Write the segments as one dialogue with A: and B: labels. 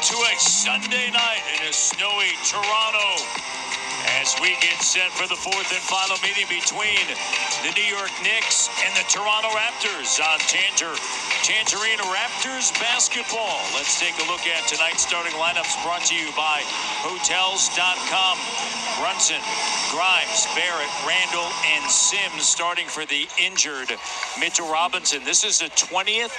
A: to a Sunday night in a snowy Toronto as we get set for the fourth and final meeting between the New York Knicks and the Toronto Raptors on Tangerine Raptors basketball. Let's take a look at tonight's starting lineups brought to you by Hotels.com. Brunson, Grimes, Barrett, Randall, and Sims starting for the injured Mitchell Robinson. This is the 20th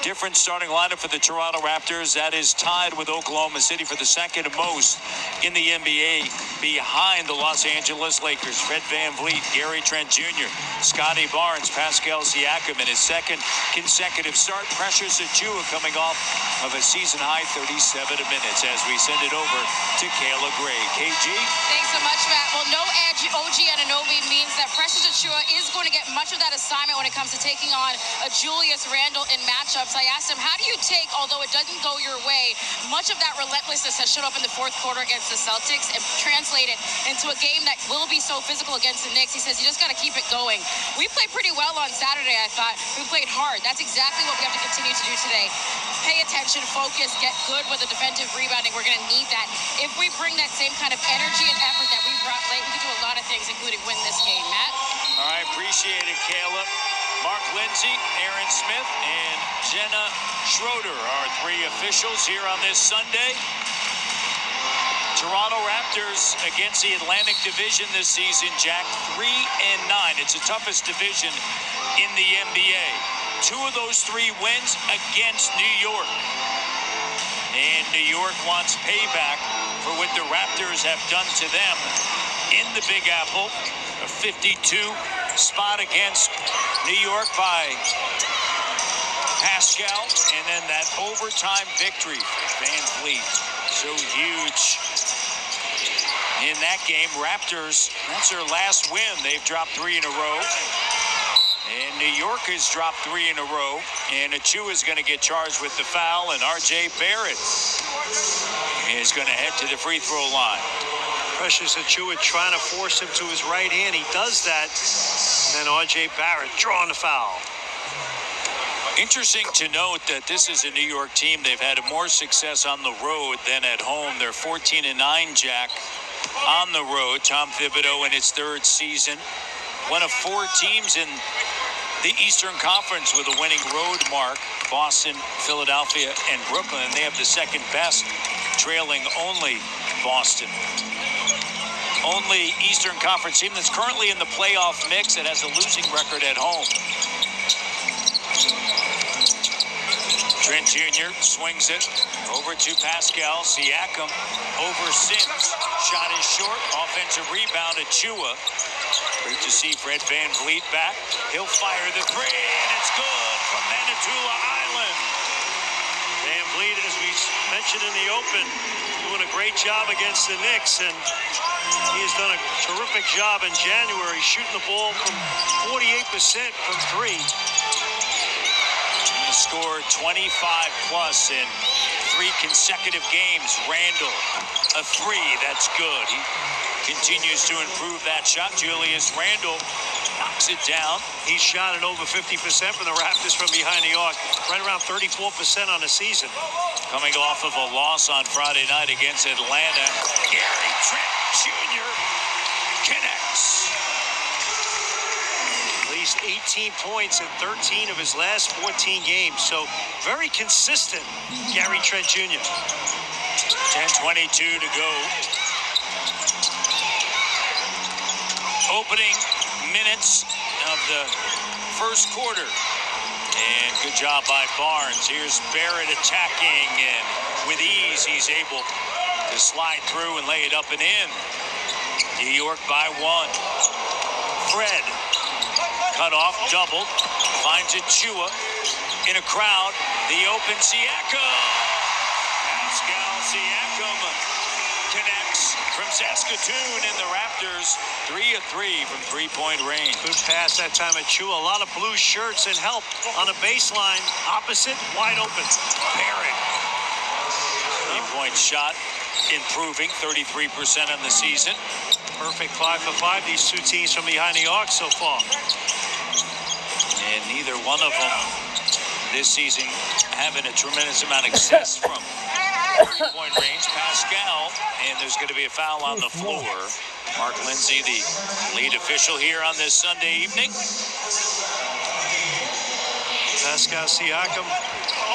A: different starting lineup for the Toronto Raptors. That is tied with Oklahoma City for the second most in the NBA, behind the Los Angeles Lakers. Fred VanVleet, Gary Trent Jr., Scotty Barnes, Pascal Siakam in his second consecutive start. Precious Achiuwa coming off of a season-high 37 minutes as we send it over to Kayla Gray. KG?
B: Thanks so much, Matt. Well, no OG Anunoby means that Precious Achiuwa is going to get much of that assignment when it comes to taking on a Julius Randle in matchups. I asked him, how do you take, although it doesn't go your way, much of that relentlessness has showed up in the fourth quarter against the Celtics and translate it into a game that will be so physical against the Knicks? He says, you just got to keep it going. We played pretty well on Saturday, I thought. We played hard. That's exactly what we have to continue to do today. Pay attention, focus, get good with the defensive rebounding. We're going to need that. If we bring that same kind of energy and effort that we brought late, we can do a lot of things, including win this game. Matt?
A: All right, appreciate it, Kayla. Mark Lindsay, Aaron Smith, and Jenna Schroeder are three officials here on this Sunday. Toronto Raptors against the Atlantic Division this season, Jack, 3-9. It's the toughest division in the NBA. Two of those three wins against New York. And New York wants payback for what the Raptors have done to them in the Big Apple. A 52 spot against New York by Pascal, and then that overtime victory for VanVleet. So huge in that game. Raptors, that's their last win. They've dropped 3 in a row. And New York has dropped 3 in a row. And Achiuwa is going to get charged with the foul, and R.J. Barrett is going to head to the free throw line.
C: Precious Achiuwa trying to force him to his right hand. He does that. And then R.J. Barrett drawing the foul.
A: Interesting to note that this is a New York team. They've had more success on the road than at home. They're 14-9, Jack, on the road. Tom Thibodeau in his third season. One of 4 teams in the Eastern Conference with a winning road mark. Boston, Philadelphia, and Brooklyn. And they have the second best, trailing only Boston. Only Eastern Conference team that's currently in the playoff mix that has a losing record at home. Trent Jr. swings it over to Pascal Siakam over Sims. Shot is short. Offensive rebound. Achiuwa. Great to see Fred VanVleet back. He'll fire the three, and it's good from Manitoula Island.
C: VanVleet, as we mentioned in the open, doing a great job against the Knicks, and he has done a terrific job in January, shooting the ball from 48% from 3.
A: He scored 25-plus in 3 consecutive games. Randall, a 3, that's good. He continues to improve that shot. Julius Randall knocks it down.
C: He's shot at over 50% from the Raptors from behind the arc, right around 34% on the season.
A: Coming off of a loss on Friday night against Atlanta, Gary Trent Jr. connects.
C: At least 18 points in 13 of his last 14 games. So very consistent, Gary Trent Jr.
A: 10:22 to go. Opening minutes of the first quarter. And good job by Barnes. Here's Barrett attacking, and with ease he's able to slide through and lay it up and in. New York by 1. Fred cut off, doubled, finds Achiuwa in a crowd. The open Siakam. Pascal Siakam connects from Saskatoon, and the Raptors 3 of 3 from three-point range.
C: Good pass that time at Achiuwa. A lot of blue shirts and help on the baseline. Opposite, wide open. Barrett.
A: 3-point shot improving, 33% on the season.
C: Perfect 5 for 5. These two teams from behind the arc so far.
A: And neither one of them this season having a tremendous amount of success from Three-point range, Pascal, and there's going to be a foul on the floor. Mark Lindsay, the lead official here on this Sunday evening.
C: Pascal Siakam,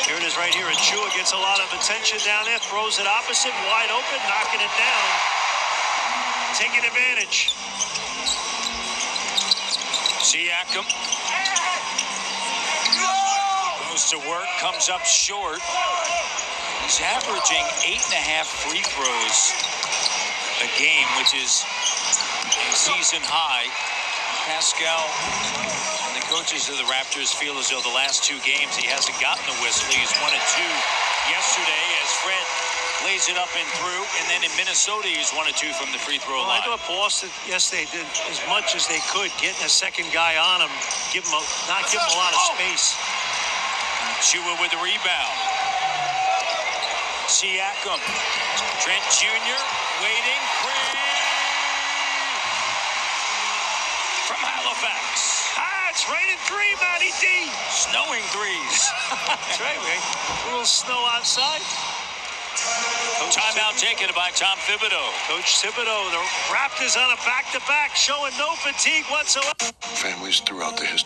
C: here it is right here. Achua gets a lot of attention down there, throws it opposite, wide open, knocking it down. Taking advantage.
A: Siakam goes to work, comes up short. He's averaging 8.5 free throws a game, which is a season high. Pascal and the coaches of the Raptors feel as though the last two games he hasn't gotten the whistle. He's 1 of 2 yesterday as Fred lays it up and through, and then in Minnesota he's 1 of 2 from the free throw line.
C: I thought Boston yesterday did as much as they could, getting a second guy on him, not give him a lot of space.
A: Chua with the rebound. Siakam, Trent Jr. waiting. From Halifax.
C: It's raining 3, Matty D.
A: Snowing 3s.
C: That's right, man. A little snow outside.
A: Timeout taken by Tom Thibodeau.
C: Coach Thibodeau, the Raptors on a back-to-back, showing no fatigue whatsoever.
D: Families throughout the history.